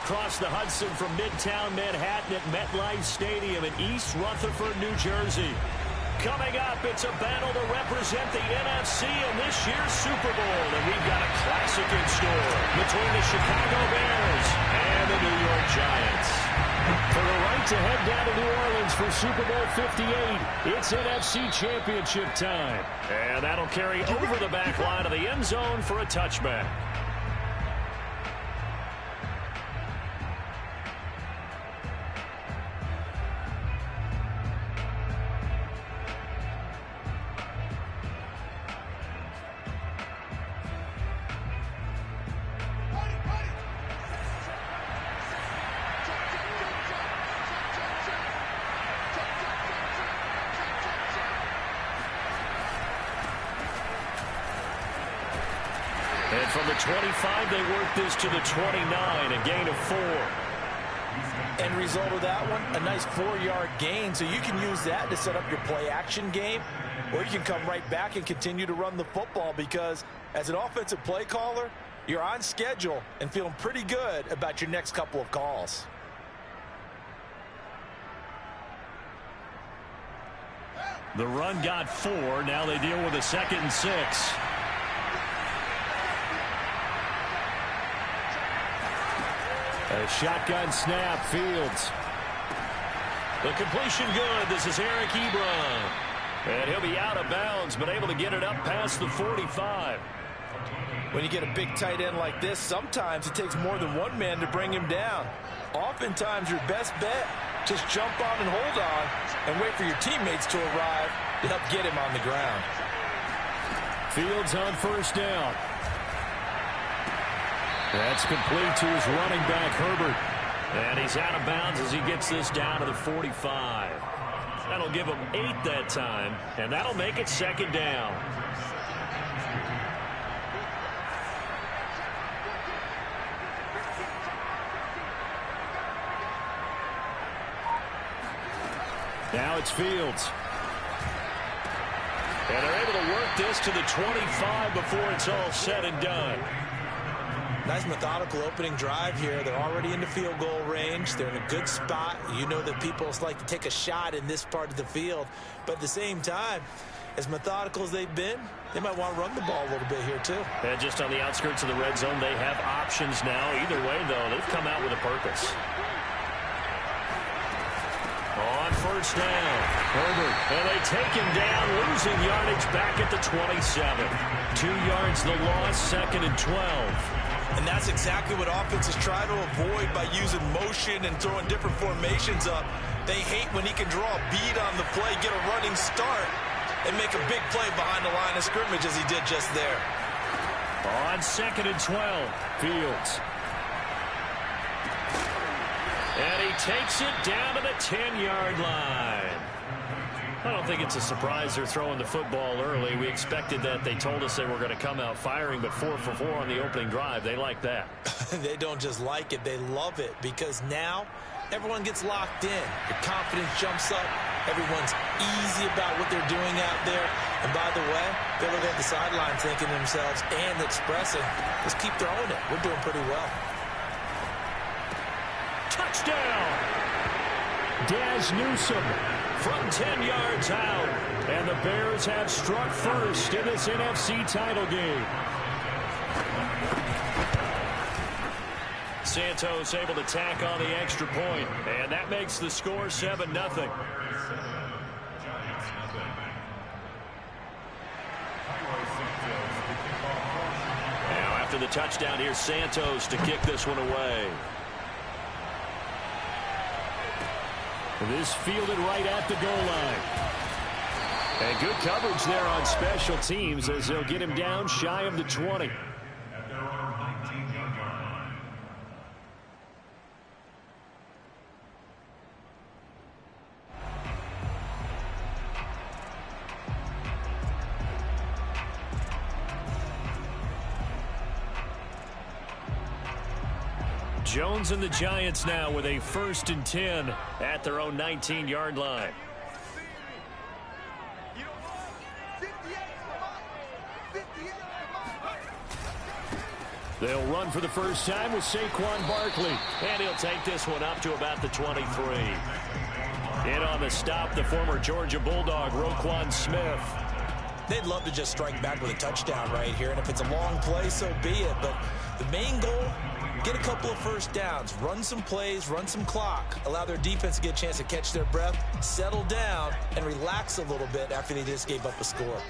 across the Hudson from Midtown Manhattan at MetLife Stadium in East Rutherford, New Jersey. Coming up, it's a battle to represent the NFC in this year's Super Bowl. And we've got a classic in store between the Chicago Bears and the New York Giants. For the right to head down to New Orleans for Super Bowl 58, it's NFC Championship time. And that'll carry over the back line of the end zone for a touchback. And from the 25, they work this to the 29, a gain of 4. End result of that one, a nice 4-yard gain. So you can use that to set up your play-action game, or you can come right back and continue to run the football because as an offensive play caller, you're on schedule and feeling pretty good about your next couple of calls. The run got 4. Now they deal with a 2nd and 6. A shotgun snap, Fields. The completion good. This is Eric Ebron. And he'll be out of bounds, but able to get it up past the 45. When you get a big tight end like this, sometimes it takes more than one man to bring him down. Oftentimes, your best bet, just jump on and hold on and wait for your teammates to arrive to help get him on the ground. Fields on first down. That's complete to his running back, Herbert. And he's out of bounds as he gets this down to the 45. That'll give him 8 that time, and that'll make it 2nd down. Now it's Fields. And they're able to work this to the 25 before it's all said and done. Nice methodical opening drive here. They're already in the field goal range. They're in a good spot. You know that people like to take a shot in this part of the field. But at the same time, as methodical as they've been, they might want to run the ball a little bit here too. And just on the outskirts of the red zone, they have options now. Either way, though, they've come out with a purpose. On first down, Herbert. And they take him down, losing yardage back at the 27. 2 yards the loss, 2nd and 12. And that's exactly what offenses try to avoid by using motion and throwing different formations up. They hate when he can draw a bead on the play, get a running start, and make a big play behind the line of scrimmage as he did just there. On 2nd and 12, Fields. And he takes it down to the 10-yard line. I don't think it's a surprise they're throwing the football early. We expected that. They told us they were going to come out firing, but 4 for 4 on the opening drive. They like that. They don't just like it. They love it because now everyone gets locked in. Your confidence jumps up. Everyone's easy about what they're doing out there. And by the way, they're looking at the sideline thinking to themselves and expressing, just keep throwing it. We're doing pretty well. Touchdown! Daz Newsome from 10 yards out. And the Bears have struck first in this NFC title game. Santos able to tack on the extra point, and that makes the score 7-0. Now after the touchdown, here's Santos to kick this one away. This fielded right at the goal line. And good coverage there on special teams as they'll get him down shy of the 20. Jones and the Giants now with a 1st and 10 at their own 19-yard line. They'll run for the first time with Saquon Barkley. And he'll take this one up to about the 23. In on the stop, the former Georgia Bulldog, Roquan Smith. They'd love to just strike back with a touchdown right here. And if it's a long play, so be it. But the main goal, get a couple of first downs, run some plays, run some clock, allow their defense to get a chance to catch their breath, settle down, and relax a little bit after they just gave up a score.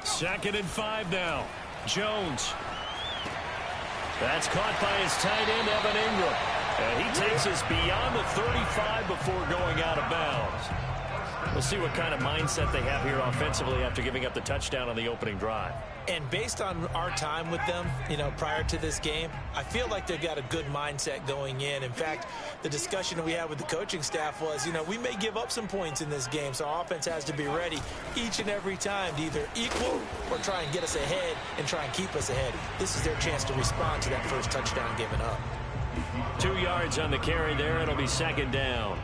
Second and 5 now. Jones. That's caught by his tight end, Evan Ingram. And he takes us beyond the 35 before going out of bounds. We'll see what kind of mindset they have here offensively after giving up the touchdown on the opening drive. And based on our time with them, prior to this game, I feel like they've got a good mindset going in. In fact, the discussion we had with the coaching staff was, we may give up some points in this game, so our offense has to be ready each and every time to either equal or try and get us ahead and try and keep us ahead. This is their chance to respond to that first touchdown given up. 2 yards on the carry there. It'll be second down.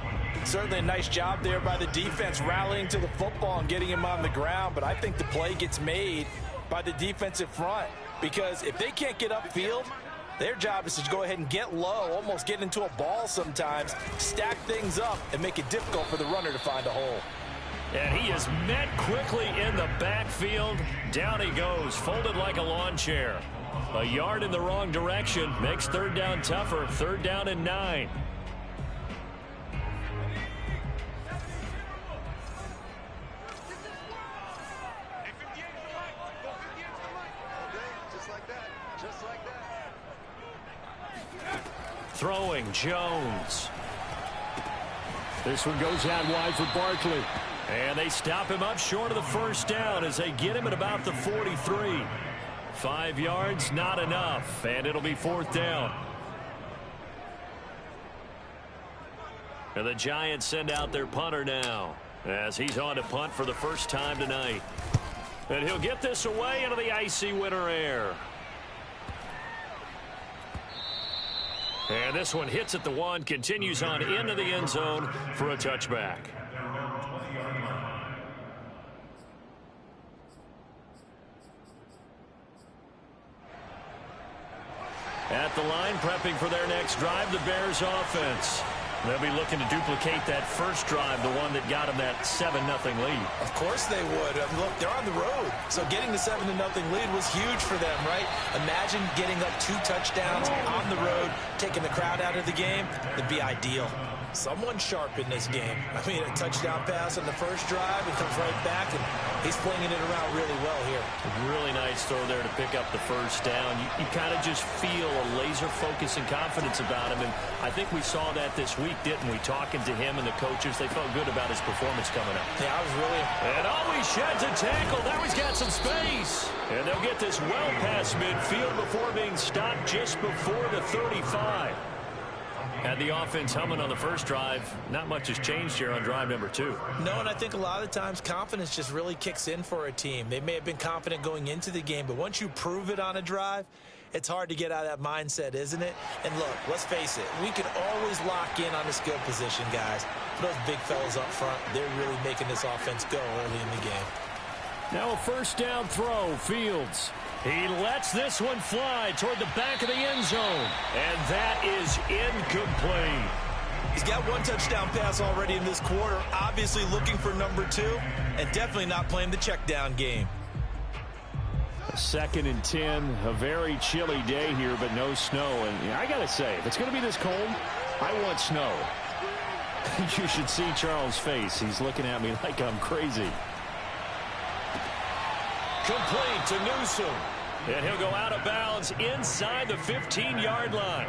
Certainly a nice job there by the defense rallying to the football and getting him on the ground, but I think the play gets made by the defensive front, because if they can't get upfield, their job is to go ahead and get low, almost get into a ball sometimes, stack things up, and make it difficult for the runner to find a hole. And he is met quickly in the backfield. Down he goes, folded like a lawn chair. A yard in the wrong direction makes third down tougher. Third down and 9. Throwing, Jones. This one goes out wide for Barkley. And they stop him up short of the first down as they get him at about the 43. 5 yards, not enough. And it'll be fourth down. And the Giants send out their punter now, as he's on to punt for the first time tonight. And he'll get this away into the icy winter air. And this one hits at the 1, continues on into the end zone for a touchback. At the line, prepping for their next drive, the Bears offense. They'll be looking to duplicate that first drive, the one that got them that 7-0 lead. Of course they would. Look, they're on the road, so getting the 7-0 lead was huge for them, right? Imagine getting up 2 touchdowns on the road, taking the crowd out of the game. It'd be ideal. Someone sharp in this game. I mean, a touchdown pass on the first drive and comes right back, and he's flinging it around really well here. Really nice throw there to pick up the first down. You kind of just feel a laser focus and confidence about him, and I think we saw that this week, didn't we? Talking to him and the coaches, they felt good about his performance coming up. Yeah, I was really... And always sheds a tackle. Now he's got some space. And they'll get this well past midfield before being stopped just before the 35. Had the offense humming on the first drive. Not much has changed here on drive number 2. No, and I think a lot of the times confidence just really kicks in for a team. They may have been confident going into the game, but once you prove it on a drive, it's hard to get out of that mindset, isn't it? And look, let's face it, we can always lock in on the skill position, guys. For those big fellas up front, they're really making this offense go early in the game. Now a first down throw, Fields. He lets this one fly toward the back of the end zone. And that is incomplete. He's got 1 touchdown pass already in this quarter. Obviously looking for number 2. And definitely not playing the check down game. Second and 10. A very chilly day here, but no snow. And I got to say, if it's going to be this cold, I want snow. You should see Charles' face. He's looking at me like I'm crazy. Complete to Newsom. And he'll go out of bounds inside the 15-yard line.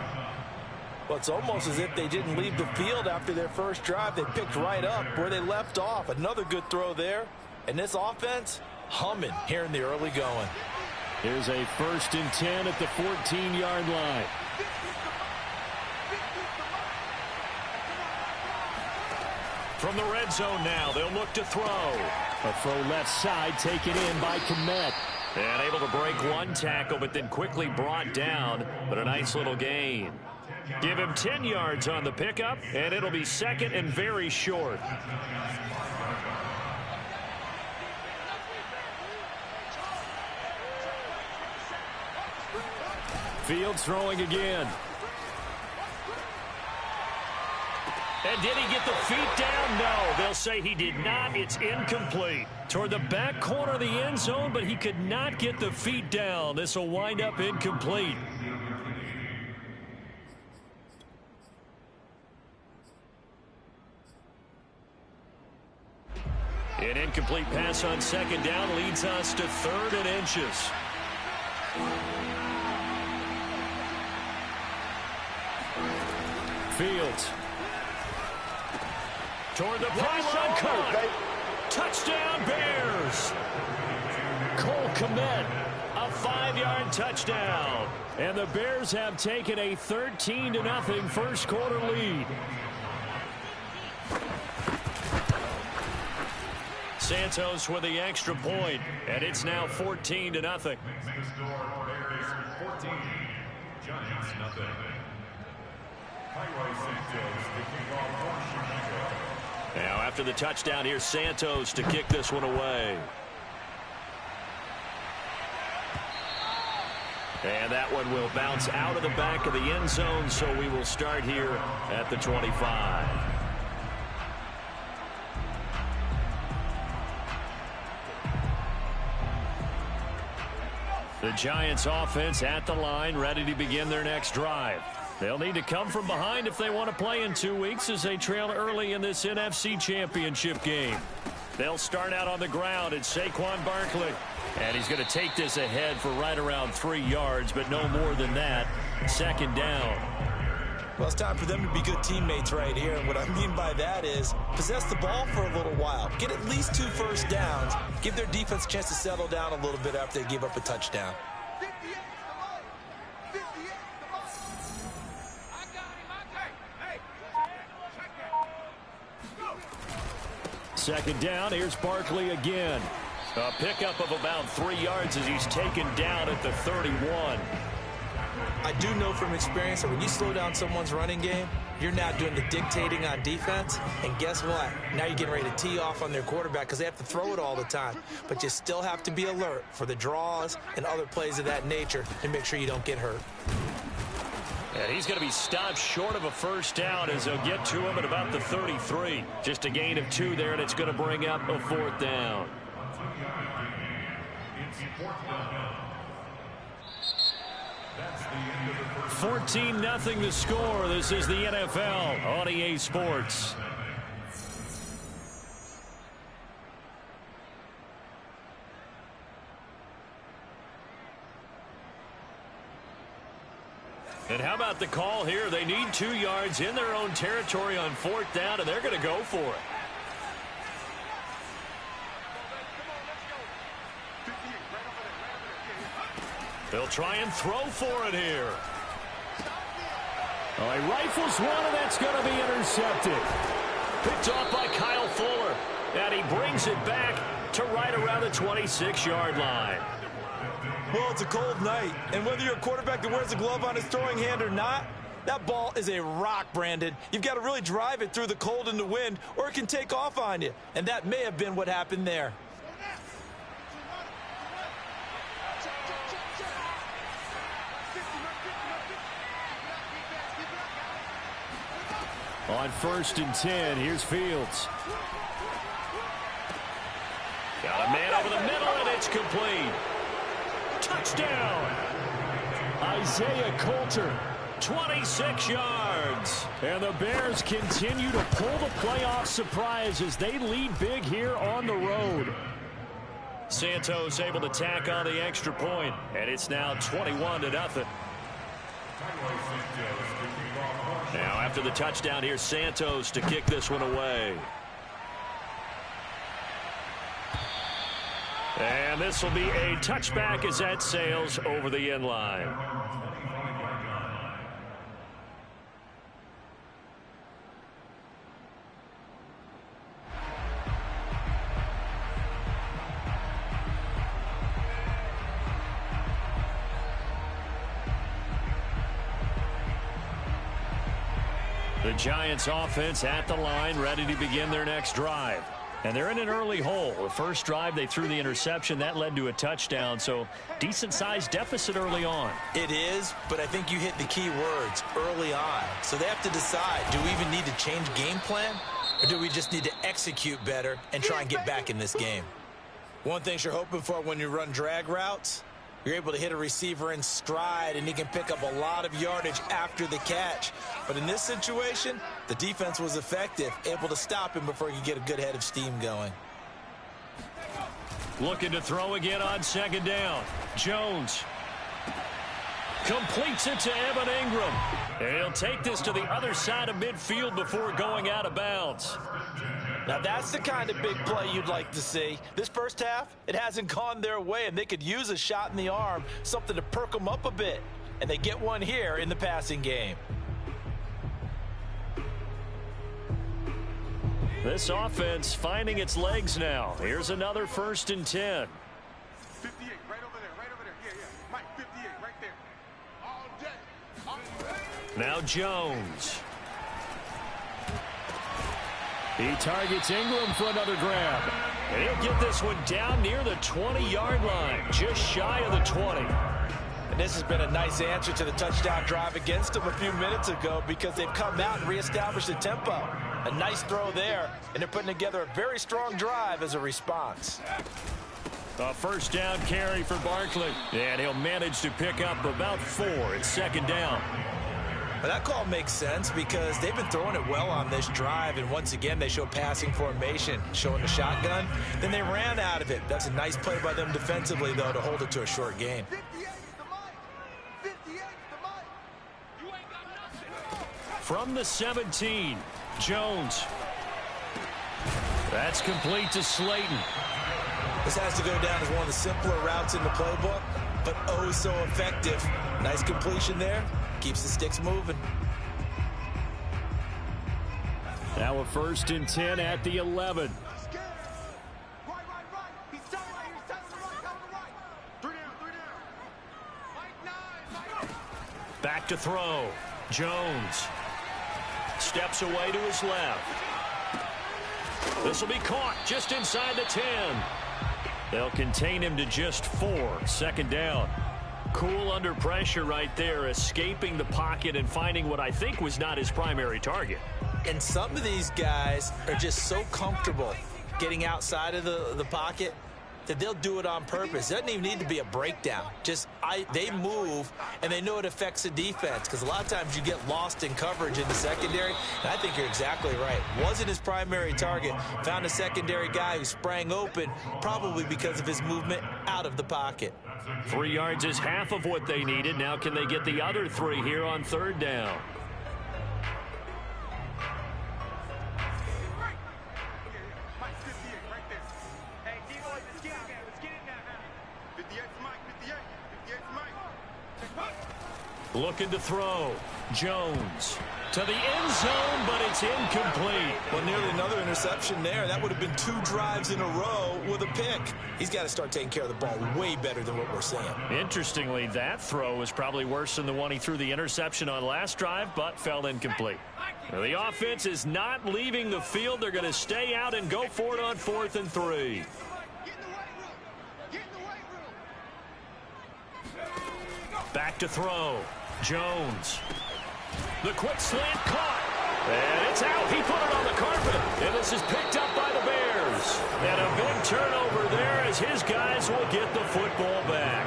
Well, it's almost as if they didn't leave the field after their first drive. They picked right up where they left off. Another good throw there. And this offense, humming here in the early going. Here's a first and 10 at the 14-yard line. From the red zone now, they'll look to throw. A throw left side taken in by Kmet. And able to break one tackle, but then quickly brought down. But a nice little gain. Give him 10 yards on the pickup, and it'll be second and very short. Fields throwing again. And did he get the feet down? No, they'll say he did not. It's incomplete. Toward the back corner of the end zone, but he could not get the feet down. This will wind up incomplete. An incomplete pass on second down leads us to 3rd and inches. Fields. Toward the pylon, caught. Touchdown, Bears. Cole Kmet, a 5-yard touchdown. And the Bears have taken a 13-0 first quarter lead. Santos with the extra point, and it's now 14-0. Now after the touchdown, here's Santos to kick this one away. And that one will bounce out of the back of the end zone, so we will start here at the 25. The Giants offense at the line, ready to begin their next drive. They'll need to come from behind if they want to play in 2 weeks as they trail early in this NFC Championship game. They'll start out on the ground at Saquon Barkley. And he's going to take this ahead for right around 3 yards, but no more than that. Second down. Well, it's time for them to be good teammates right here. And what I mean by that is possess the ball for a little while. Get at least 2 first downs. Give their defense a chance to settle down a little bit after they give up a touchdown. Second down, here's Barkley again. A pickup of about 3 yards as he's taken down at the 31. I do know from experience that when you slow down someone's running game, you're now doing the dictating on defense. And guess what? Now you're getting ready to tee off on their quarterback because they have to throw it all the time. But you still have to be alert for the draws and other plays of that nature to make sure you don't get hurt. And he's going to be stopped short of a first down as they'll get to him at about the 33. Just a gain of 2 there, and it's going to bring up a 4th down. 14-0 the score. This is the NFL on EA Sports. And how about the call here? They need 2 yards in their own territory on 4th down, and they're going to go for it. They'll try and throw for it here. Oh, he rifles one, and that's going to be intercepted. Picked off by Kyle Fuller. And he brings it back to right around the 26-yard line. Well, it's a cold night, and whether you're a quarterback that wears a glove on his throwing hand or not, that ball is a rock, Brandon. You've got to really drive it through the cold and the wind, or it can take off on you. And that may have been what happened there. On 1st and 10, here's Fields. Got a man over the middle, and it's complete. Touchdown! Isaiah Coulter, 26 yards. And the Bears continue to pull the playoff surprise as they lead big here on the road. Santos able to tack on the extra point, and it's now 21-0. Now after the touchdown, here's Santos to kick this one away. And this will be a touchback as that sails over the end line. The Giants offense at the line, ready to begin their next drive. And they're in an early hole. The first drive, they threw the interception. That led to a touchdown, so decent-sized deficit early on. It is, but I think you hit the key words, early on. So they have to decide, do we even need to change game plan, or do we just need to execute better and try and get back in this game? One thing you're hoping for when you run drag routes, you're able to hit a receiver in stride, and he can pick up a lot of yardage after the catch. But in this situation, the defense was effective, able to stop him before he could get a good head of steam going. Looking to throw again on second down. Jones completes it to Evan Ingram. And he'll take this to the other side of midfield before going out of bounds. Now, that's the kind of big play you'd like to see. This first half, it hasn't gone their way, and they could use a shot in the arm, something to perk them up a bit. And they get one here in the passing game. This offense finding its legs now. Here's another 1st and 10. 58, right over there. Yeah. Mike, 58, right there. All day. Now Jones. He targets Ingram for another grab. And he'll get this one down near the 20-yard line, just shy of the 20. And this has been a nice answer to the touchdown drive against them a few minutes ago because they've come out and reestablished the tempo. A nice throw there, and they're putting together a very strong drive as a response. A 1st down carry for Barkley. And he'll manage to pick up about 4 at 2nd down. But that call makes sense because they've been throwing it well on this drive, and once again they show passing formation, showing the shotgun. Then they ran out of it. That's a nice play by them defensively, though, to hold it to a short gain. 58 is the mic. 58 is the mic. You ain't got nothing. From the 17, Jones. That's complete to Slayton. This has to go down as one of the simpler routes in the playbook, but oh so effective. Nice completion there. Keeps the sticks moving. Now a 1st and 10 at the 11. Right. He's telling the right. 3 down. Mike 9. Back to throw. Jones steps away to his left. This will be caught just inside the 10. They'll contain him to just 4. 2nd down. Cool under pressure right there, escaping the pocket and finding what I think was not his primary target. And some of these guys are just so comfortable getting outside of the pocket that they'll do it on purpose. It doesn't even need to be a breakdown. They move, and they know it affects the defense because a lot of times you get lost in coverage in the secondary, and I think you're exactly right. Wasn't his primary target. Found a secondary guy who sprang open, probably because of his movement out of the pocket. 3 yards is half of what they needed. Now can they get the other 3 here on 3rd down? Mike 58 right there. Hey, D-boys, let's get it now. 58 for Mike. 58 for Mike. Looking to throw. Jones to the end zone, but it's incomplete. Well, nearly another interception there. That would have been 2 drives in a row with a pick. He's got to start taking care of the ball way better than what we're seeing. Interestingly, that throw was probably worse than the one he threw the interception on last drive, but fell incomplete. Well, the offense is not leaving the field. They're going to stay out and go for it on 4th and 3. Get in the weight room. Get in the weight room. Back to throw. Jones. The quick slant caught. And it's out. He put it on the carpet. And this is picked up by the Bears. And a big turnover there as his guys will get the football back.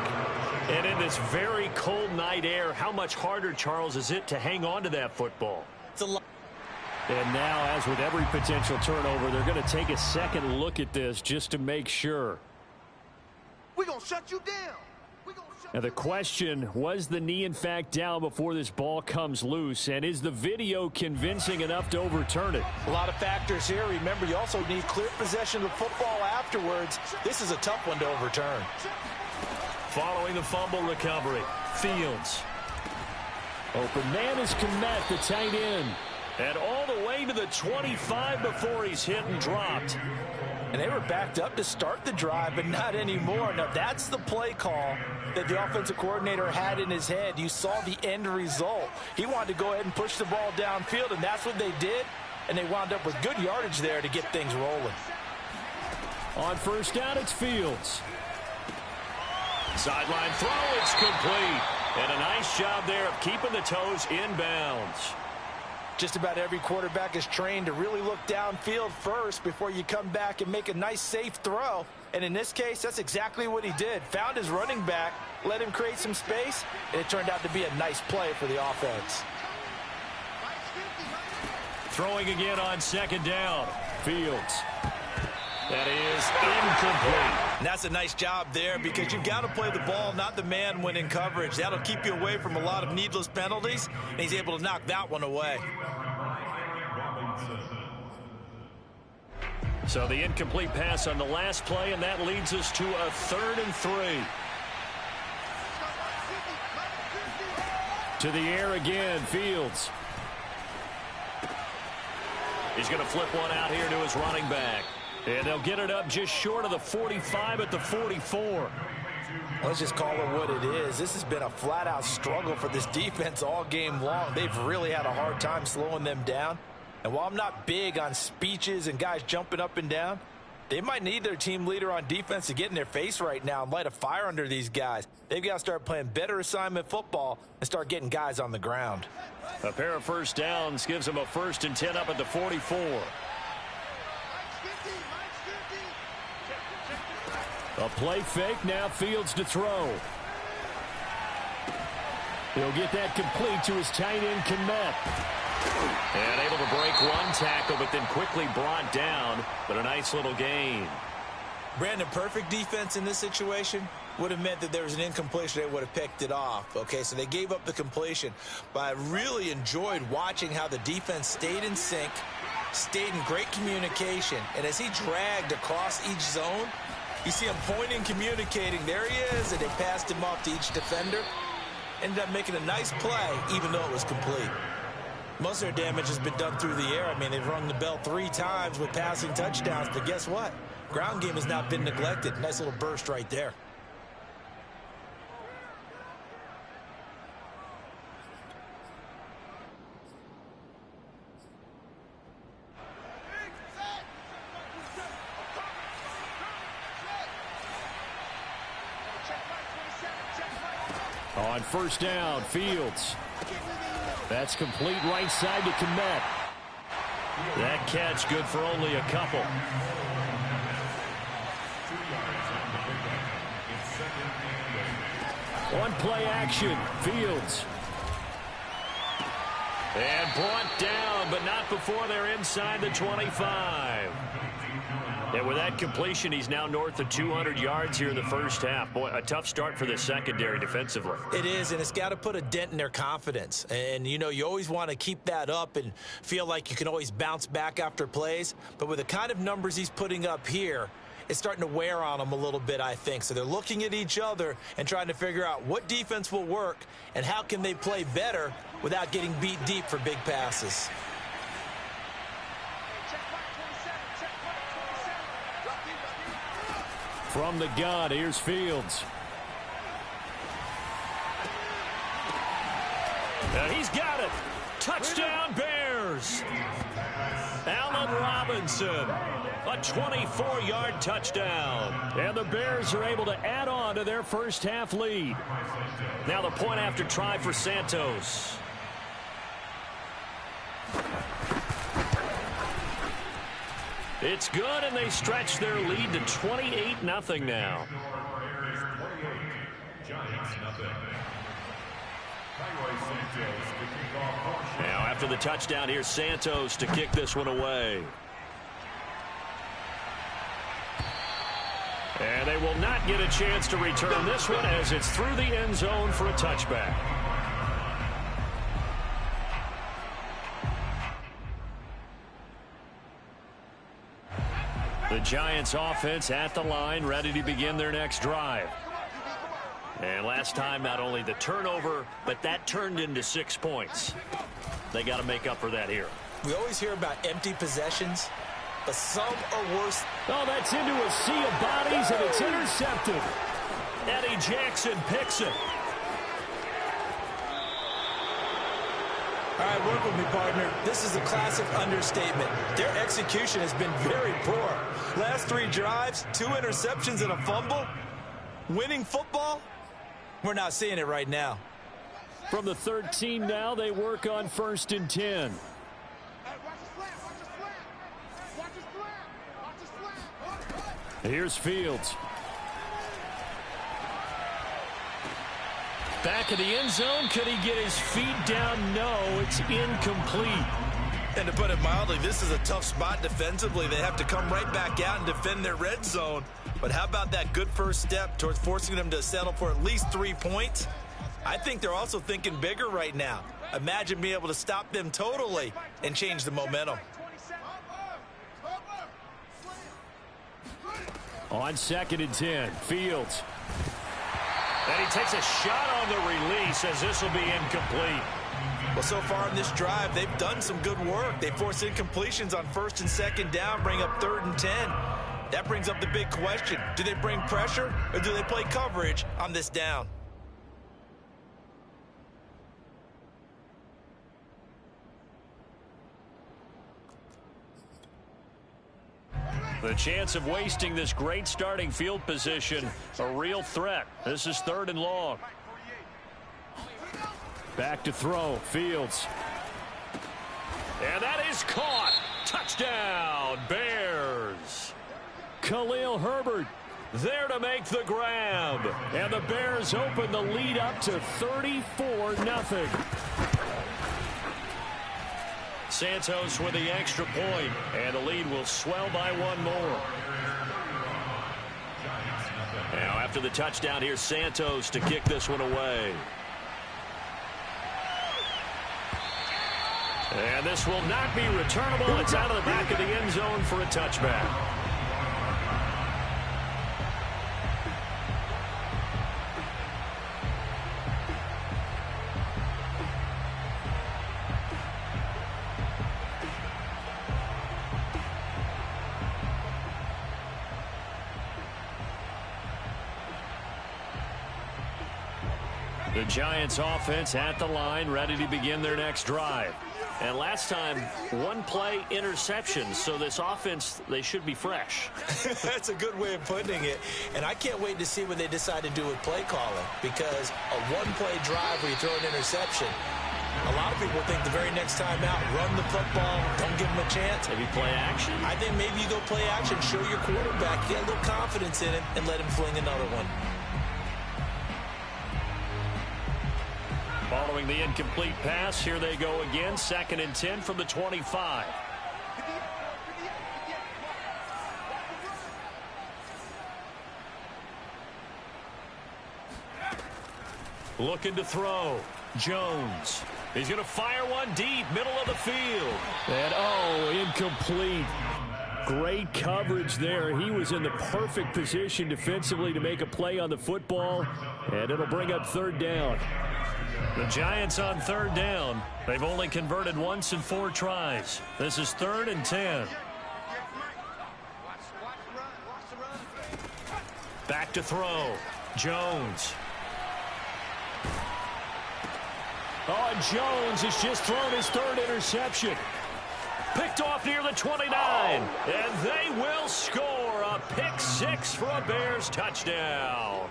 And in this very cold night air, how much harder, Charles, is it to hang on to that football? It's a lot. And now, as with every potential turnover, they're going to take a second look at this just to make sure. We're going to shut you down. Now the question, was the knee in fact down before this ball comes loose, and is the video convincing enough to overturn it? A lot of factors here. Remember, you also need clear possession of the football afterwards. This is a tough one to overturn. Following the fumble recovery, Fields. Open man is Kmet, the tight end. And all the way to the 25 before he's hit and dropped. And they were backed up to start the drive, but not anymore. Now, that's the play call that the offensive coordinator had in his head. You saw the end result. He wanted to go ahead and push the ball downfield, and that's what they did. And they wound up with good yardage there to get things rolling. On first down, it's Fields. Sideline throw, it's complete. And a nice job there of keeping the toes inbounds. Just about every quarterback is trained to really look downfield first before you come back and make a nice, safe throw. And in this case, that's exactly what he did. Found his running back, let him create some space, and it turned out to be a nice play for the offense. Throwing again on second down. Fields. That is incomplete. And that's a nice job there because you've got to play the ball, not the man when in coverage. That'll keep you away from a lot of needless penalties, and he's able to knock that one away. So the incomplete pass on the last play, and that leads us to a 3rd and 3. To the air again, Fields. He's going to flip one out here to his running back. And they'll get it up just short of the 45 at the 44. Let's just call it what it is. This has been a flat-out struggle for this defense all game long. They've really had a hard time slowing them down. And while I'm not big on speeches and guys jumping up and down, they might need their team leader on defense to get in their face right now and light a fire under these guys. They've got to start playing better assignment football and start getting guys on the ground. A pair of first downs gives them a 1st and 10 up at the 44. A play fake, now Fields to throw. He'll get that complete to his tight end, Kmet. And able to break one tackle, but then quickly brought down. But a nice little gain. Brandon, perfect defense in this situation would have meant that there was an incompletion. They would have picked it off. Okay, so they gave up the completion. But I really enjoyed watching how the defense stayed in sync, stayed in great communication. And as he dragged across each zone, you see him pointing, communicating. There he is, and they passed him off to each defender. Ended up making a nice play, even though it was complete. Most of their damage has been done through the air. I mean, they've rung the bell 3 times with passing touchdowns, but guess what? Ground game has not been neglected. Nice little burst right there. On first down, Fields. That's complete right side to Kmet. That catch good for only a couple. One play action, Fields. And brought down, but not before they're inside the 25. And with that completion, he's now north of 200 yards here in the first half. Boy, a tough start for the secondary defensively. It is, and it's got to put a dent in their confidence. And, you know, you always want to keep that up and feel like you can always bounce back after plays. But with the kind of numbers he's putting up here, it's starting to wear on them a little bit, I think. So they're looking at each other and trying to figure out what defense will work and how can they play better without getting beat deep for big passes. From the gun, here's Fields. Now he's got it. Touchdown, Bears. Allen Robinson, a 24-yard touchdown. And the Bears are able to add on to their first half lead. Now the point after try for Santos. It's good, and they stretch their lead to 28-0 now. Now after the touchdown, here's Santos to kick this one away. And they will not get a chance to return this one as it's through the end zone for a touchback. The Giants offense at the line, ready to begin their next drive. And last time, not only the turnover, but that turned into 6 points. They got to make up for that here. We always hear about empty possessions, but some are worse. Oh, that's into a sea of bodies, and it's intercepted. Eddie Jackson picks it. All right, work with me, partner. This is a classic understatement. Their execution has been very poor. last 3 drives, 2 interceptions and a fumble. Winning football? We're not seeing it right now. From the 13 now, they work on 1st and 10. Here's Fields. Back in the end zone. Could he get his feet down? No, it's incomplete. And to put it mildly, this is a tough spot defensively. They have to come right back out and defend their red zone. But how about that good first step towards forcing them to settle for at least 3 points? I think they're also thinking bigger right now. Imagine being able to stop them totally and change the momentum. On 2nd and 10, Fields. And he takes a shot on the release as this will be incomplete. Well, so far in this drive, they've done some good work. They force incompletions on 1st and 2nd down, bring up 3rd and 10. That brings up the big question. Do they bring pressure or do they play coverage on this down? The chance of wasting this great starting field position, a real threat. This is 3rd and long. Back to throw, Fields. And that is caught. Touchdown, Bears. Khalil Herbert there to make the grab. And the Bears open the lead up to 34-0. Santos with the extra point, and the lead will swell by 1 more. Now after the touchdown, here's Santos to kick this one away. And this will not be returnable. It's out of the back of the end zone for a touchback. The Giants offense at the line, ready to begin their next drive. And last time, 1-play interception, so this offense, they should be fresh. That's a good way of putting it. And I can't wait to see what they decide to do with play calling, because a 1-play drive where you throw an interception, a lot of people think the very next time out, run the football, don't give them a chance. Maybe play action? I think maybe you go play action, show your quarterback, get a little confidence in him, and let him fling another one. Following the incomplete pass, here they go again. 2nd and 10 from the 25. Looking to throw. Jones. He's going to fire one deep, middle of the field. And, incomplete. Great coverage there. He was in the perfect position defensively to make a play on the football, and it'll bring up 3rd down. The Giants on 3rd down. They've only converted once in 4 tries. This is 3rd and 10. Back to throw. Jones. And Jones has just thrown his 3rd interception. Picked off near the 29. And they will score a pick 6 for a Bears touchdown.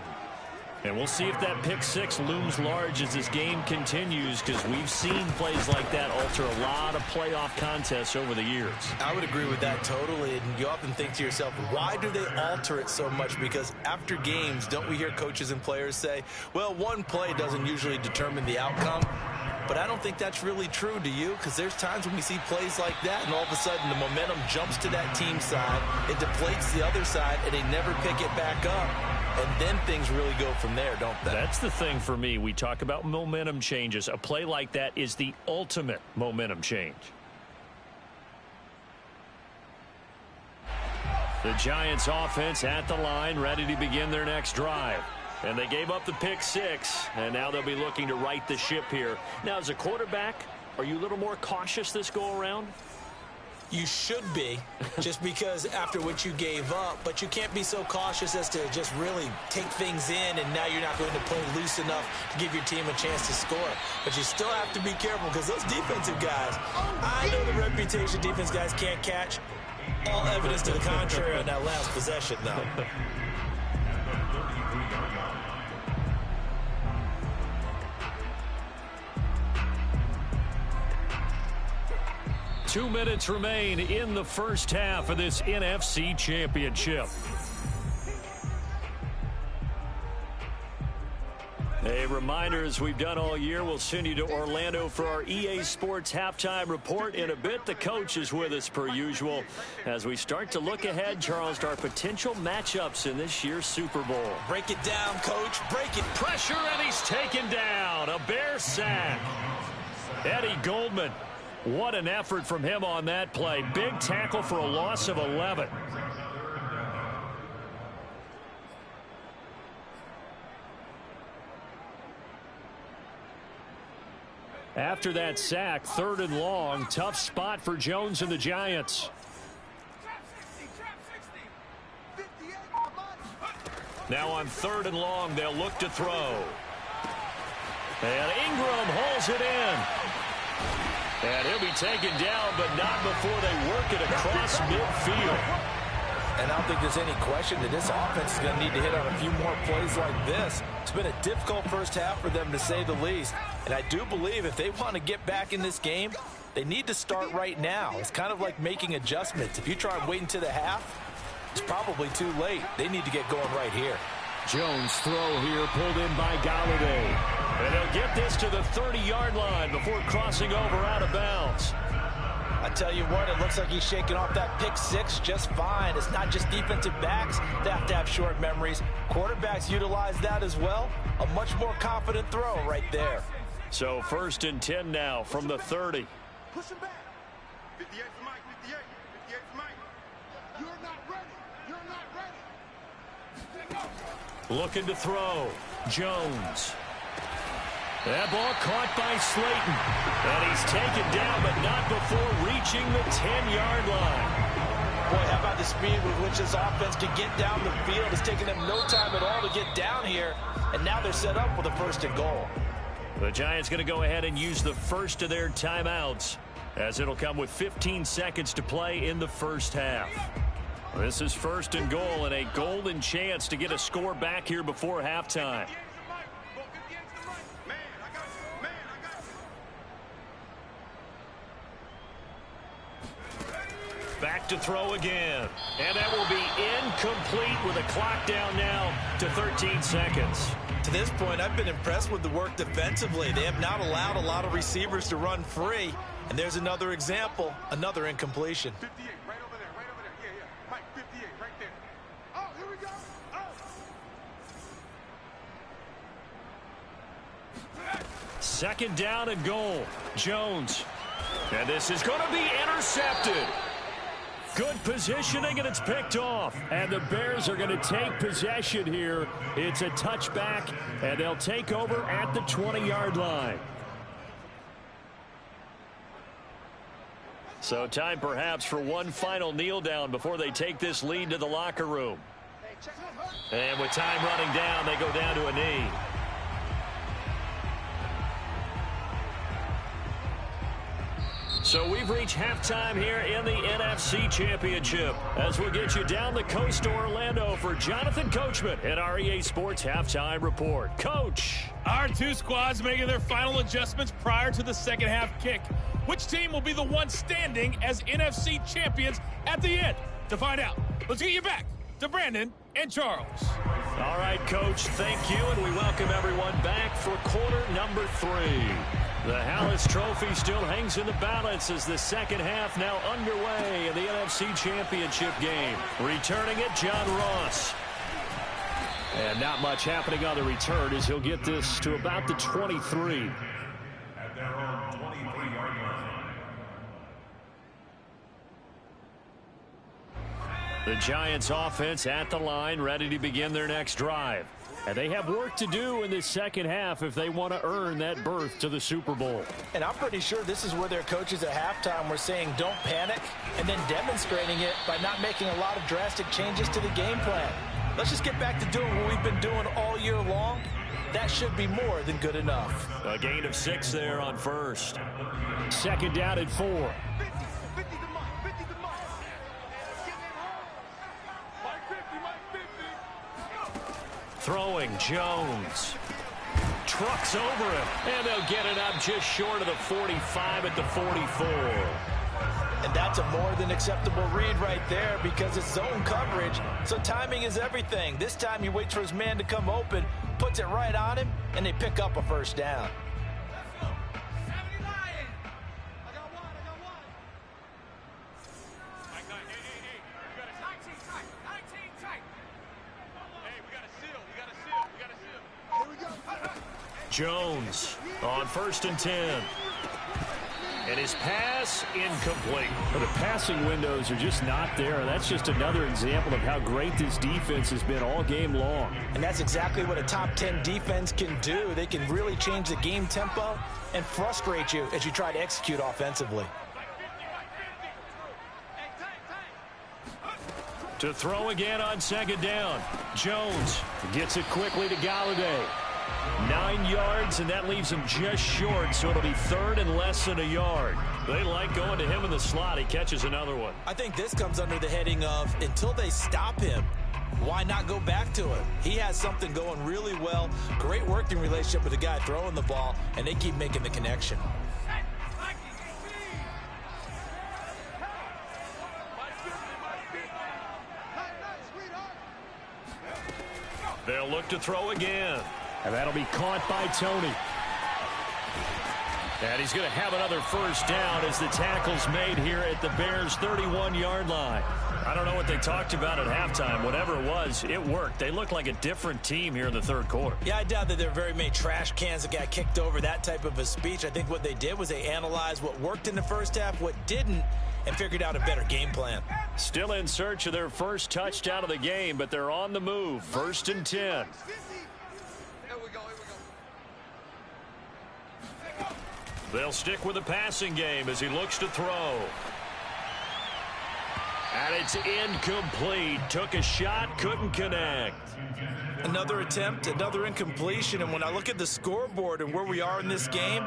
And we'll see if that pick 6 looms large as this game continues, because we've seen plays like that alter a lot of playoff contests over the years. I would agree with that totally. And you often think to yourself, why do they alter it so much? Because after games, don't we hear coaches and players say, well, 1 play doesn't usually determine the outcome. But I don't think that's really true, do you? Because there's times when we see plays like that, and all of a sudden the momentum jumps to that team side, it deflates the other side, and they never pick it back up. And then things really go from there, don't they? That's the thing for me. We talk about momentum changes. A play like that is the ultimate momentum change. The Giants offense at the line, ready to begin their next drive. And they gave up the pick 6, and now they'll be looking to right the ship here. Now, as a quarterback, are you a little more cautious this go-around? You should be, just because after what you gave up, but you can't be so cautious as to just really take things in, and now you're not going to play loose enough to give your team a chance to score. But you still have to be careful, because those defensive guys, I know the reputation defense guys can't catch, All evidence to the contrary on that last possession, though. 2 minutes remain in the first half of this NFC Championship. A reminder, as we've done all year, we'll send you to Orlando for our EA Sports halftime report. In a bit, the coach is with us per usual as we start to look ahead, Charles, to our potential matchups in this year's Super Bowl. Break it down, coach. Break it. Pressure, and he's taken down. A Bear sack. Eddie Goldman. What an effort from him on that play. Big tackle for a loss of 11. After that sack, 3rd and long. Tough spot for Jones and the Giants. Now on 3rd and long, they'll look to throw. And Ingram hauls it in. And he'll be taken down, but not before they work it across midfield. And I don't think there's any question that this offense is going to need to hit on a few more plays like this. It's been a difficult first half for them, to say the least. And I do believe if they want to get back in this game, they need to start right now. It's kind of like making adjustments. If you try and wait until the half, it's probably too late. They need to get going right here. Jones throw here, pulled in by Galladay. And he'll get this to the 30-yard line before crossing over out of bounds. I tell you what, it looks like he's shaking off that pick six just fine. It's not just defensive backs that have to have short memories. Quarterbacks utilize that as well. A much more confident throw right there. So 1st and 10 now from the 30. Push him back. 58 for Mike, 58. 58 for Mike. You're not ready. You're not ready. Looking to throw. Jones. That ball caught by Slayton. And he's taken down, but not before reaching the 10-yard line. Boy, how about the speed with which this offense can get down the field? It's taken them no time at all to get down here. And now they're set up with a 1st and goal. The Giants going to go ahead and use the first of their timeouts, as it'll come with 15 seconds to play in the first half. This is 1st and goal and a golden chance to get a score back here before halftime. Back to throw again. And that will be incomplete with a clock down now to 13 seconds. To this point, I've been impressed with the work defensively. They have not allowed a lot of receivers to run free. And there's another example, another incompletion. 58, right over there, right over there. Yeah. Mike, 58, right there. Oh, here we go. Oh. 2nd down and goal. Jones. And this is going to be intercepted. Good positioning, and it's picked off. And the Bears are going to take possession here. It's a touchback, and they'll take over at the 20-yard line. So time perhaps for one final kneel down before they take this lead to the locker room. And with time running down, they go down to a knee. So we've reached halftime here in the NFC Championship as we'll get you down the coast to Orlando for Jonathan Coachman at our EA Sports Halftime Report. Coach. Our two squads making their final adjustments prior to the second half kick. Which team will be the one standing as NFC champions at the end? To find out, let's get you back to Brandon and Charles. All right, Coach, thank you, and we welcome everyone back for quarter number 3. The Hallis Trophy still hangs in the balance as the second half now underway in the NFC Championship game. Returning it, John Ross. And not much happening on the return as he'll get this to about the 23. At their own 23-yard line. The Giants offense at the line, ready to begin their next drive. And they have work to do in this second half if they want to earn that berth to the Super Bowl. And I'm pretty sure this is where their coaches at halftime were saying don't panic, and then demonstrating it by not making a lot of drastic changes to the game plan. Let's just get back to doing what we've been doing all year long. That should be more than good enough. A gain of 6 there on 1st. 2nd down and 4. Throwing, Jones. Trucks over him, and they'll get it up just short of the 45 at the 44. And that's a more than acceptable read right there because it's zone coverage, so timing is everything. This time he waits for his man to come open, puts it right on him, and they pick up a first down. Jones on 1st and 10. And his pass incomplete. Well, the passing windows are just not there. That's just another example of how great this defense has been all game long. And that's exactly what a top 10 defense can do. They can really change the game tempo and frustrate you as you try to execute offensively. To throw again on 2nd down. Jones gets it quickly to Galladay. 9 yards, and that leaves him just short, so it'll be 3rd and less than a yard. They like going to him in the slot. He catches another one. I think this comes under the heading of until they stop him, why not go back to him? He has something going really well, great working relationship with the guy throwing the ball, and they keep making the connection. They'll look to throw again. And that'll be caught by Tony. And he's going to have another first down as the tackle's made here at the Bears' 31-yard line. I don't know what they talked about at halftime. Whatever it was, it worked. They look like a different team here in the 3rd quarter. Yeah, I doubt that there are very many trash cans that got kicked over, that type of a speech. I think what they did was they analyzed what worked in the first half, what didn't, and figured out a better game plan. Still in search of their first touchdown of the game, but they're on the move. 1st and 10. They'll stick with the passing game as he looks to throw. And it's incomplete. Took a shot, couldn't connect. Another attempt, another incompletion. And when I look at the scoreboard and where we are in this game,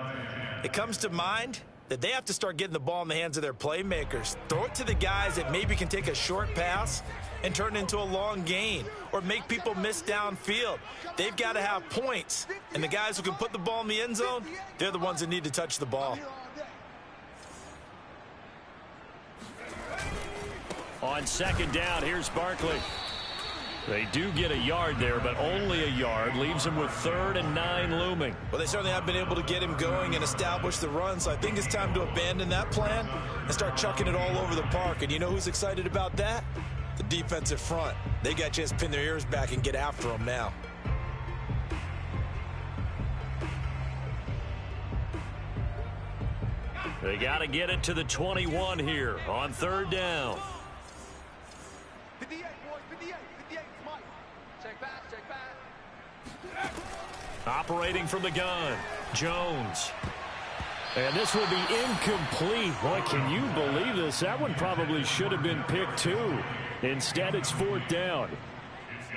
it comes to mind that they have to start getting the ball in the hands of their playmakers. Throw it to the guys that maybe can take a short pass and turn it into a long gain or make people miss downfield. They've got to have points. And the guys who can put the ball in the end zone, they're the ones that need to touch the ball. On 2nd down, here's Barkley. They do get a yard there, but only a yard. Leaves him with 3rd and 9 looming. Well, they certainly have been able to get him going and establish the run, so I think it's time to abandon that plan and start chucking it all over the park. And you know who's excited about that? The defensive front. They got a chance to pin their ears back and get after him now. They got to get it to the 21 here on 3rd down. 58, boys, 58, 58, Mike. Check back. Operating from the gun, Jones. And this will be incomplete. Boy, can you believe this? That one probably should have been picked too. Instead, it's 4th down.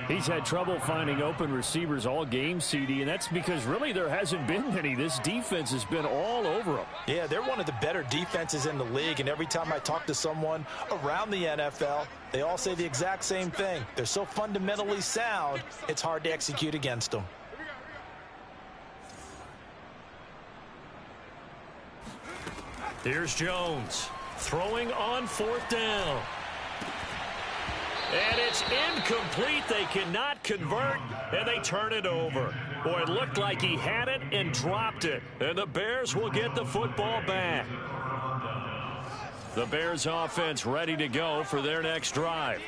He's had trouble finding open receivers all game, CD, and that's because really there hasn't been any. This defense has been all over them. Yeah, they're one of the better defenses in the league, and every time I talk to someone around the NFL, they all say the exact same thing. They're so fundamentally sound, it's hard to execute against them. Here's Jones throwing on 4th down. And it's incomplete. They cannot convert, and they turn it over. Boy, it looked like he had it and dropped it. And the Bears will get the football back. The Bears offense ready to go for their next drive.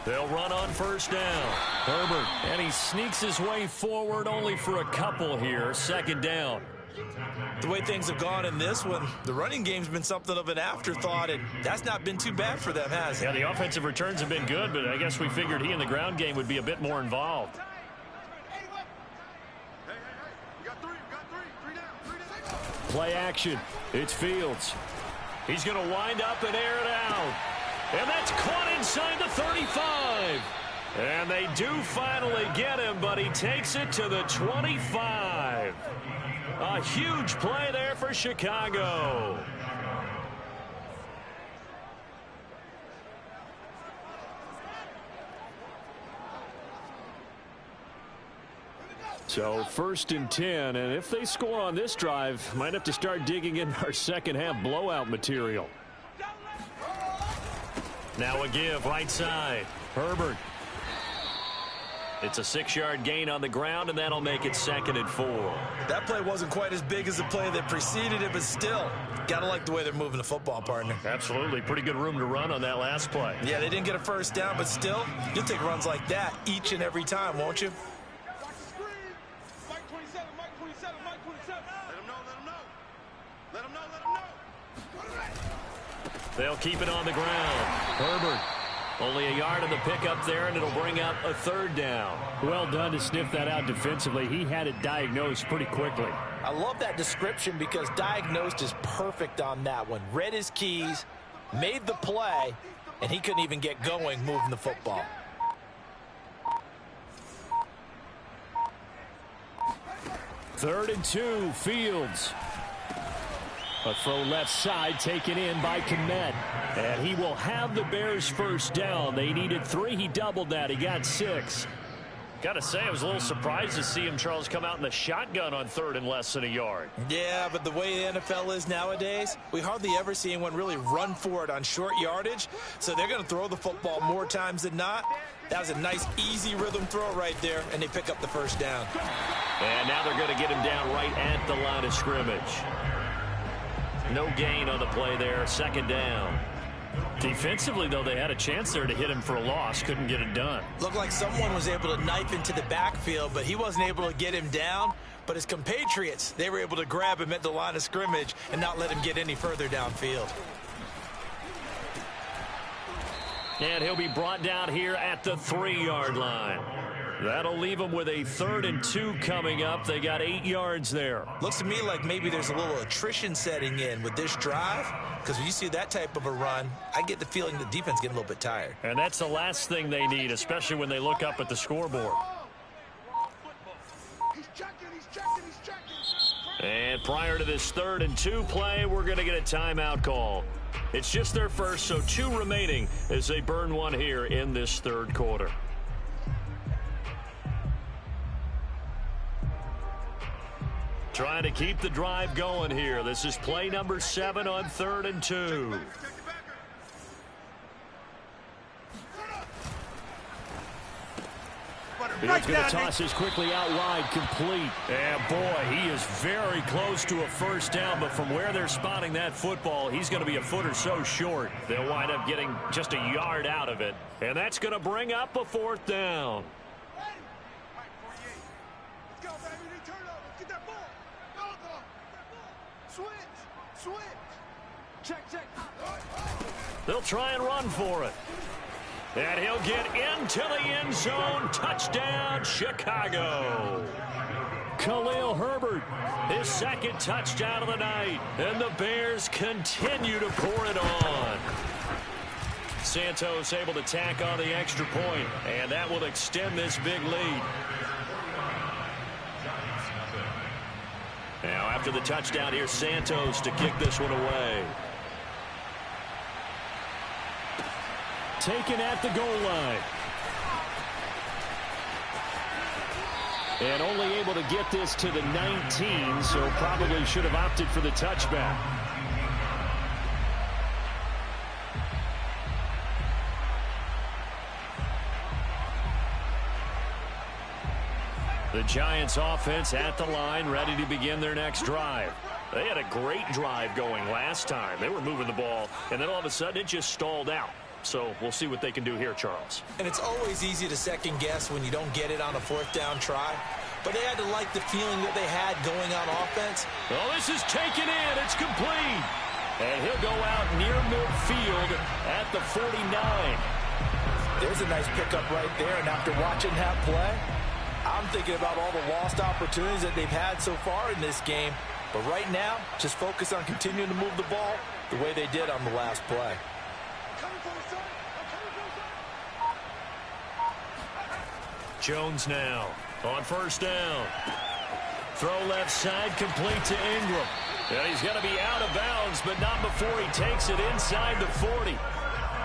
They'll run on 1st down. Herbert, and he sneaks his way forward only for a couple here. 2nd down. The way things have gone in this one, the running game's been something of an afterthought, and that's not been too bad for them, has it? Yeah, the offensive returns have been good, but I guess we figured he in the ground game would be a bit more involved. Play action. It's Fields. He's going to wind up and air it out. And that's caught inside the 35. And they do finally get him, but he takes it to the 25. A huge play there for Chicago. So 1st and 10, and if they score on this drive, might have to start digging in our second half blowout material. Now a give right side. Herbert. It's a 6-yard gain on the ground, and that'll make it 2nd and 4. That play wasn't quite as big as the play that preceded it, but still, got to like the way they're moving the football, partner. Absolutely. Pretty good room to run on that last play. Yeah, they didn't get a first down, but still, you'll take runs like that each and every time, won't you? Watch the screen. Mike 27, Mike 27, Mike 27. Let him know, let him know. Let him know, let him know. They'll keep it on the ground. Herbert. Only a yard on the pickup there, and it'll bring up a 3rd down. Well done to sniff that out defensively. He had it diagnosed pretty quickly. I love that description because diagnosed is perfect on that one. Read his keys, made the play, and he couldn't even get going moving the football. Third and 2, Fields. A throw left side taken in by Kmet. And he will have the Bears first down. They needed 3. He doubled that. He got 6. Got to say, I was a little surprised to see him, Charles, come out in the shotgun on 3rd and less than a yard. Yeah, but the way the NFL is nowadays, we hardly ever see anyone really run for it on short yardage. So they're going to throw the football more times than not. That was a nice, easy rhythm throw right there, and they pick up the first down. And now they're going to get him down right at the line of scrimmage. No gain on the play there. 2nd down. Defensively, though, they had a chance there to hit him for a loss. Couldn't get it done. Looked like someone was able to knife into the backfield, but he wasn't able to get him down. But his compatriots, they were able to grab him at the line of scrimmage and not let him get any further downfield. And he'll be brought down here at the 3-yard line. That'll leave them with a 3rd and 2 coming up. They got 8 yards there. Looks to me like maybe there's a little attrition setting in with this drive, because when you see that type of a run, I get the feeling the defense getting a little bit tired. And that's the last thing they need, especially when they look up at the scoreboard. He's checking, he's checking, he's checking. And prior to this 3rd and 2 play, we're going to get a timeout call. It's just their first, so 2 remaining as they burn one here in this 3rd quarter. Trying to keep the drive going here. This is play number 7 on 3rd and 2. He's going to toss this quickly out wide, complete. And boy, he is very close to a first down, but from where they're spotting that football, he's going to be a foot or so short. They'll wind up getting just a yard out of it, and that's going to bring up a 4th down. They'll try and run for it. And he'll get into the end zone. Touchdown, Chicago. Khalil Herbert. His 2nd touchdown of the night. And the Bears continue to pour it on. Santos able to tack on the extra point, and that will extend this big lead. Now, after the touchdown, here's Santos to kick this one away. Taken at the goal line. And only able to get this to the 19, so probably should have opted for the touchback. The Giants offense at the line, ready to begin their next drive. They had a great drive going last time. They were moving the ball, and then all of a sudden it just stalled out. So we'll see what they can do here, Charles. And it's always easy to second guess when you don't get it on a 4th down try. But they had to like the feeling that they had going on offense. Well, this is taken in. It's complete. And he'll go out near midfield at the 49. There's a nice pickup right there. And after watching that play, I'm thinking about all the lost opportunities that they've had so far in this game. But right now, just focus on continuing to move the ball the way they did on the last play. Jones now on 1st down. Throw left side, complete to Ingram. And he's going to be out of bounds, but not before he takes it inside the 40.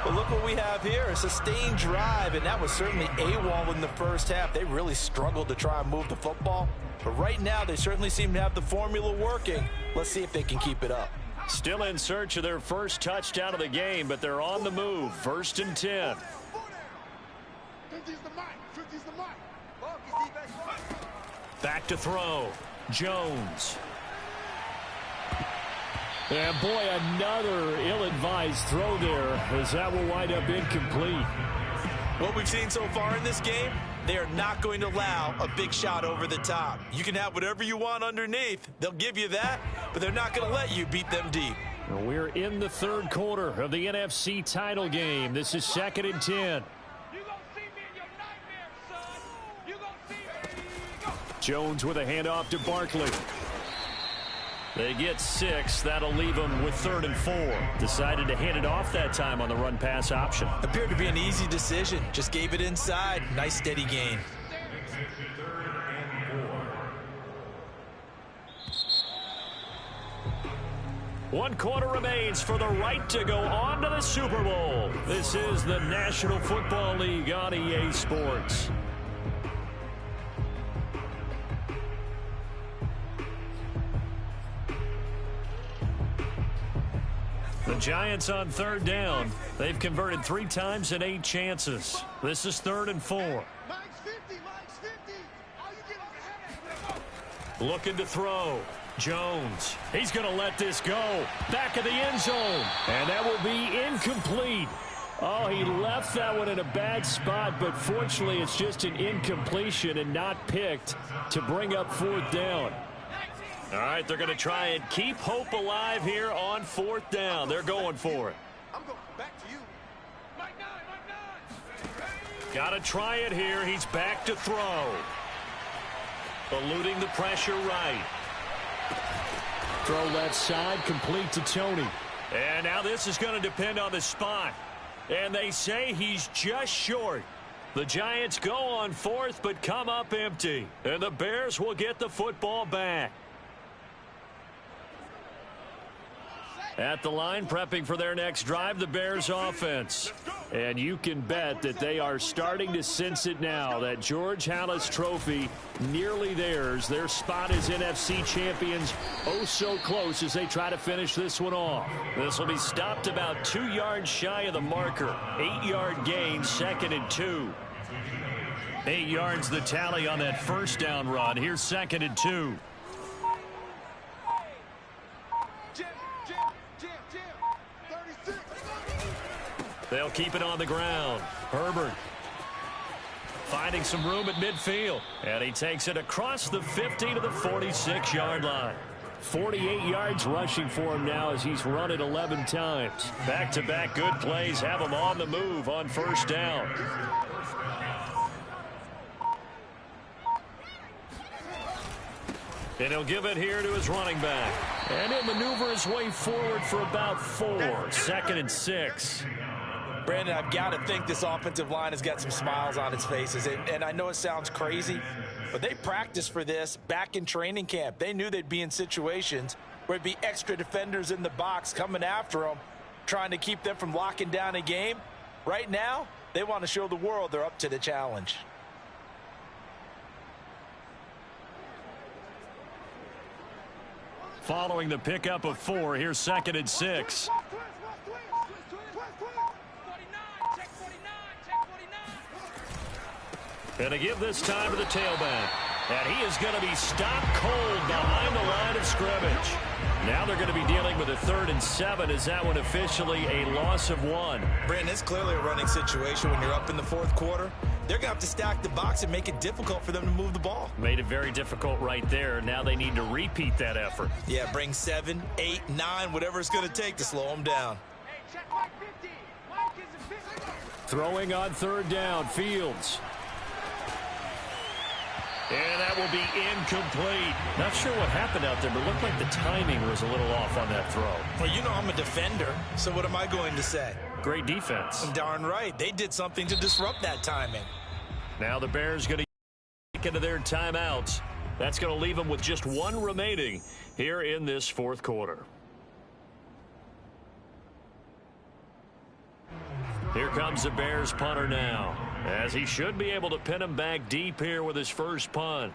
Well, look what we have here, a sustained drive, and that was certainly AWOL in the first half. They really struggled to try and move the football, but right now they certainly seem to have the formula working. Let's see if they can keep it up. Still in search of their first touchdown of the game, but they're on the move. 1st and 10. 50's the mic. 50's the mic. Back to throw. Jones. And boy, another ill-advised throw there, as that will wind up incomplete. What we've seen so far in this game, they are not going to allow a big shot over the top. You can have whatever you want underneath. They'll give you that, but they're not going to let you beat them deep. We're in the 3rd quarter of the NFC title game. This is 2nd and 10. Jones with a handoff to Barkley. They get 6. That'll leave them with 3rd and 4. Decided to hand it off that time on the run-pass option. Appeared to be an easy decision. Just gave it inside. Nice steady gain. One quarter remains for the right to go on to the Super Bowl. This is the National Football League on EA Sports. The Giants on 3rd down. They've converted 3 times in 8 chances. This is 3rd and 4. Mike's 50. Mike's 50. All you get on the head. Looking to throw. Jones. He's going to let this go. Back of the end zone. And that will be incomplete. Oh, he left that one in a bad spot, but fortunately it's just an incompletion and not picked to bring up 4th down. All right, they're going to try and keep hope alive here on 4th down. They're going for it. I'm going back to you. Mike 9, Mike 9. Got to try it here. He's back to throw. Eluding the pressure right. Throw left side, complete to Tony. And now this is going to depend on the spot. And they say he's just short. The Giants go on 4th but come up empty. And the Bears will get the football back. At the line, prepping for their next drive, the Bears offense. And you can bet that they are starting to sense it now. That George Halas trophy, nearly theirs. Their spot as NFC champions, oh so close as they try to finish this one off. This will be stopped about 2 yards shy of the marker. 8-yard gain, 2nd and 2. 8 yards the tally on that 1st down run. Here's 2nd and 2. They'll keep it on the ground. Herbert finding some room at midfield. And he takes it across the 50 to the 46-yard line. 48 yards rushing for him now as he's run it 11 times. Back-to-back good plays have him on the move on 1st down. And he'll give it here to his running back. And he'll maneuver his way forward for about 4. 2nd and 6. Brandon, I've got to think this offensive line has got some smiles on its faces. And I know it sounds crazy, but they practiced for this back in training camp. They knew they'd be in situations where it'd be extra defenders in the box coming after them, trying to keep them from locking down a game. Right now, they want to show the world they're up to the challenge. Following the pickup of 4, here's 2nd and 6. And to give this time to the tailback. And he is going to be stopped cold behind the line of scrimmage. Now they're going to be dealing with a 3rd and 7. Is that one officially a loss of 1? Brandon, it's clearly a running situation when you're up in the 4th quarter. They're going to have to stack the box and make it difficult for them to move the ball. Made it very difficult right there. Now they need to repeat that effort. Yeah, bring 7, 8, 9, whatever it's going to take to slow them down. Hey, check Mike 50. Mike is a 50. Throwing on 3rd down, Fields. And that will be incomplete. Not sure what happened out there, but it looked like the timing was a little off on that throw. Well, you know I'm a defender, so what am I going to say? Great defense. Darn right. They did something to disrupt that timing. Now the Bears going to get into their timeouts. That's going to leave them with just 1 remaining here in this 4th quarter. Here comes the Bears punter now, as he should be able to pin him back deep here with his first punt.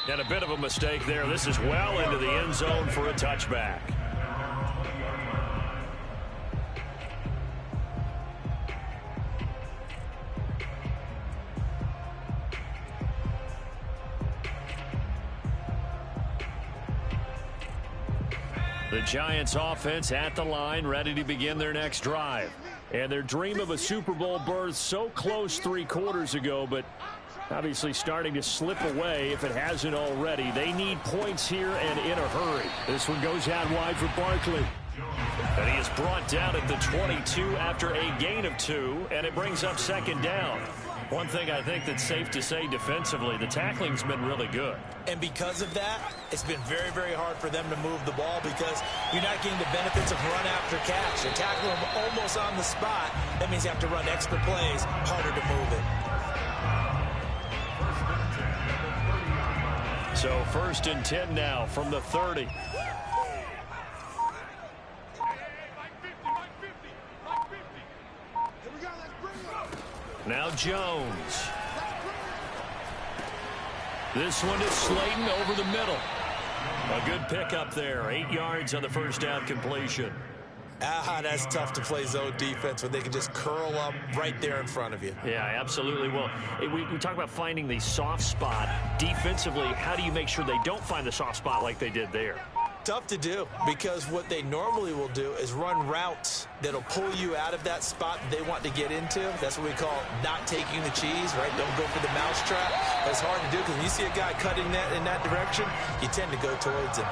And a bit of a mistake there. This is well into the end zone for a touchback. The Giants offense at the line, ready to begin their next drive. And their dream of a Super Bowl berth so close 3 quarters ago, but obviously starting to slip away if it hasn't already. They need points here and in a hurry. This one goes out wide for Barkley. And he is brought down at the 22 after a gain of 2, and it brings up second down. One thing I think that's safe to say defensively, the tackling's been really good. And because of that, it's been very, very hard for them to move the ball because you're not getting the benefits of run after catch. They're tackling them almost on the spot. That means you have to run extra plays, harder to move it. So 1st and 10 now from the 30. Now Jones. This one is Slayton over the middle. A good pickup there. 8 yards on the first down completion. That's tough to play zone defense when they can just curl up right there in front of you. Yeah, absolutely. Well, we talk about finding the soft spot. Defensively, how do you make sure they don't find the soft spot like they did there? Tough to do because what they normally will do is run routes that'll pull you out of that spot they want to get into. That's what we call not taking the cheese, right? Don't go for the mousetrap. That's hard to do because when you see a guy cutting that in that direction, you tend to go towards him.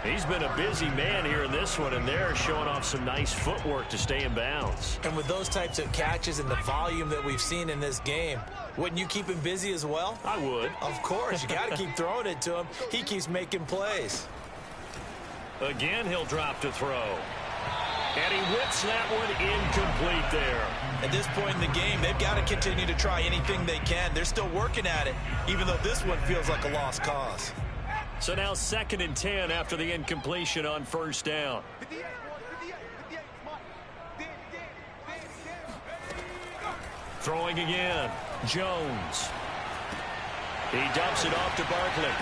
He's been a busy man here in this one, and they're showing off some nice footwork to stay in bounds. And with those types of catches and the volume that we've seen in this game, wouldn't you keep him busy as well? I would. Of course. You got to keep throwing it to him. He keeps making plays. Again, he'll drop to throw. And he whips that one incomplete there. At this point in the game, they've got to continue to try anything they can. They're still working at it, even though this one feels like a lost cause. So now 2nd and 10 after the incompletion on first down. Throwing again. Jones. He dumps it off to Barkley.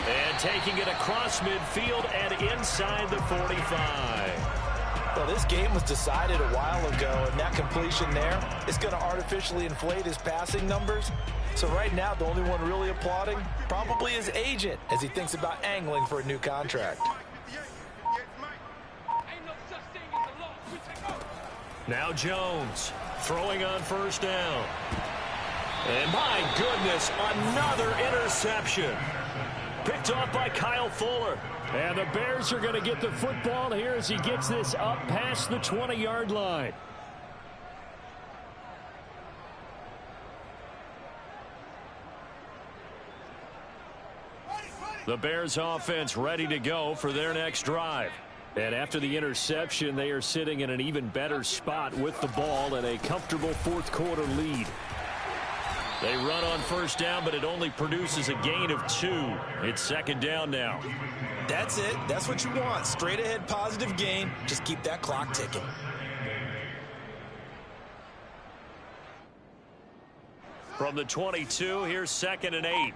And taking it across midfield and inside the 45. Well, this game was decided a while ago, and that completion there is going to artificially inflate his passing numbers. So right now, the only one really applauding probably his agent as he thinks about angling for a new contract. Now Jones throwing on first down. And my goodness, another interception. Picked off by Kyle Fuller. And the Bears are going to get the football here as he gets this up past the 20-yard line. The Bears offense ready to go for their next drive. And after the interception, they are sitting in an even better spot with the ball and a comfortable 4th quarter lead. They run on first down, but it only produces a gain of 2. It's 2nd down now. That's it. That's what you want. Straight ahead positive gain. Just keep that clock ticking. From the 22, here's 2nd and 8.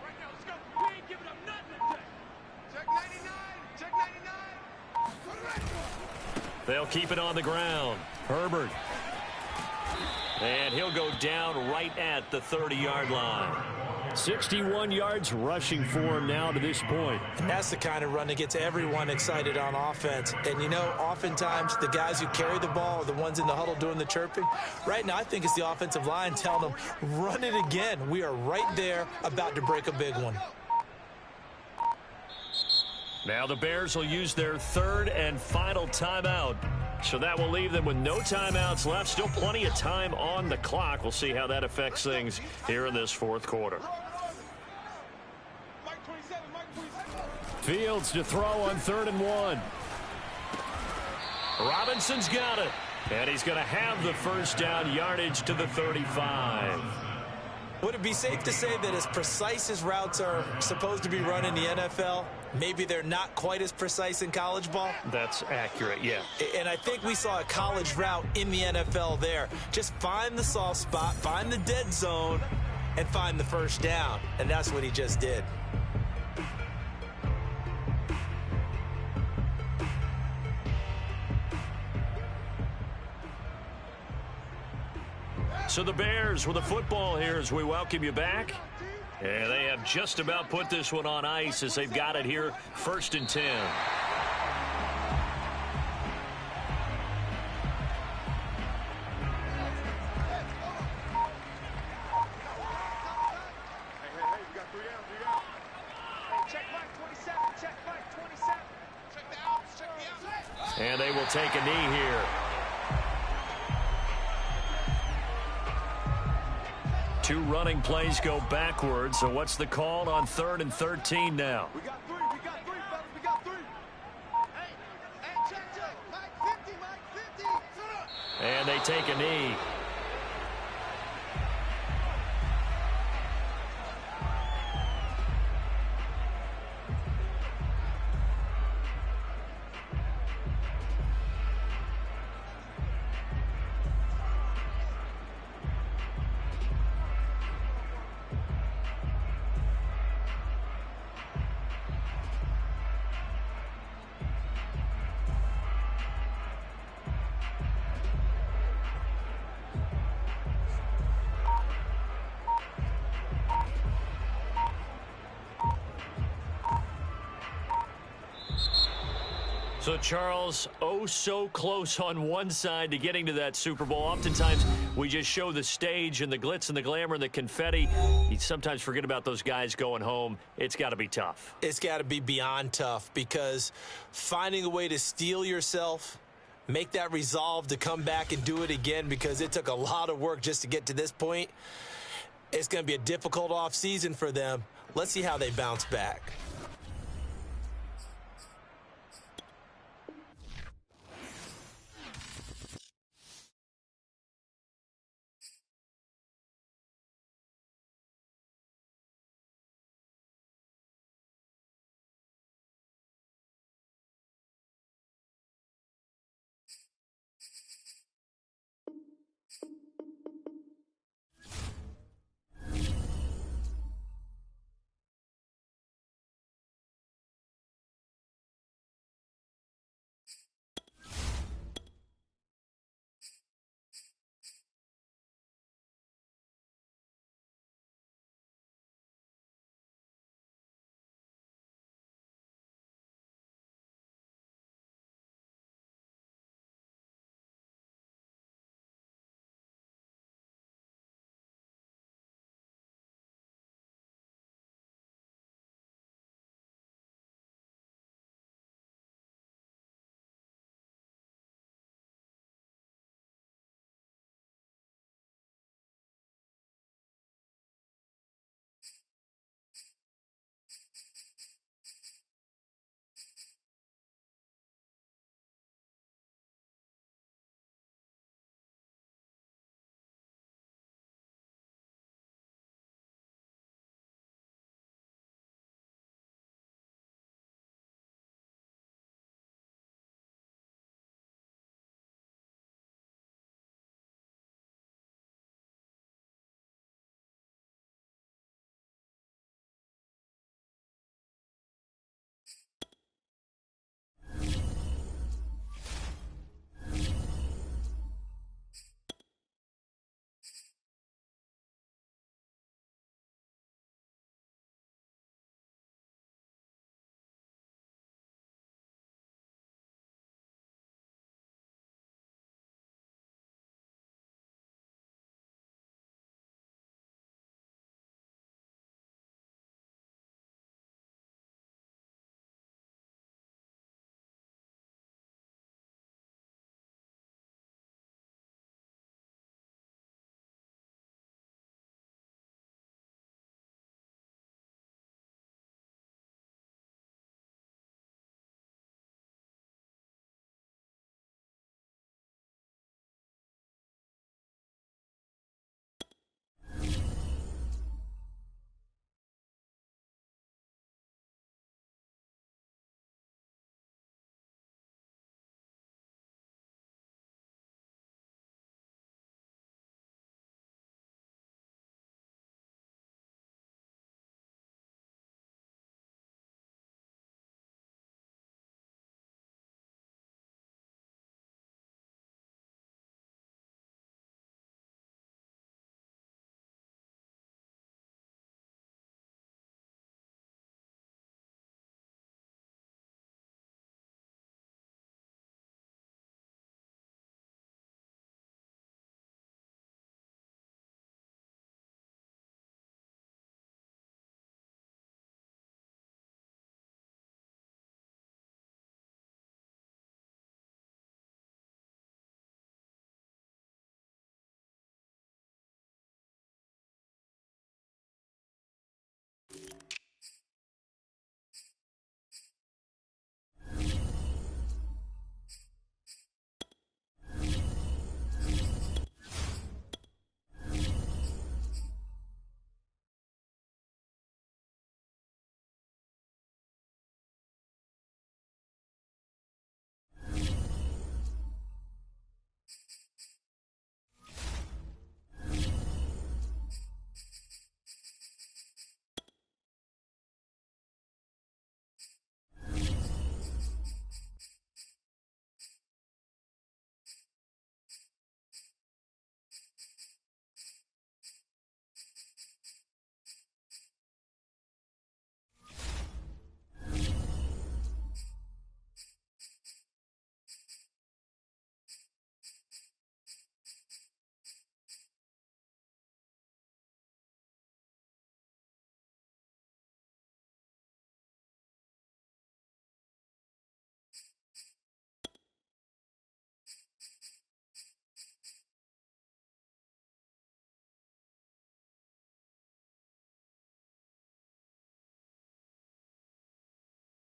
They'll keep it on the ground. Herbert. And he'll go down right at the 30-yard line. 61 yards rushing for him now to this point. And that's the kind of run that gets everyone excited on offense. And, you know, oftentimes the guys who carry the ball are the ones in the huddle doing the chirping. Right now, I think it's the offensive line telling them, run it again. We are right there about to break a big one. Now the Bears will use their 3rd and final timeout. So that will leave them with no timeouts left. Still plenty of time on the clock. We'll see how that affects things here in this 4th quarter. Fields to throw on 3rd and 1. Robinson's got it. And he's going to have the first down, yardage to the 35. Would it be safe to say that as precise as routes are supposed to be run in the NFL, maybe they're not quite as precise in college ball? That's accurate, yeah. And I think we saw a college route in the NFL there. Just find the soft spot, find the dead zone, and find the first down. And that's what he just did. So the Bears with the football here as we welcome you back. And they have just about put this one on ice as they've got it here, 1st and 10. Hey, we got 3 out, 3 out. Hey, check Mike 27, check Mike 27. Check the outs, check the outs. And they will take a knee here. Two running plays go backwards. So what's the call on 3rd and 13 now? We got 3, fellas, we got 3. Hey, check. Mike 50. And they take a knee. So, Charles, oh so close on one side to getting to that Super Bowl. Oftentimes, we just show the stage and the glitz and the glamour and the confetti. You sometimes forget about those guys going home. It's got to be tough. It's got to be beyond tough because finding a way to steel yourself, make that resolve to come back and do it again because it took a lot of work just to get to this point. It's going to be a difficult offseason for them. Let's see how they bounce back.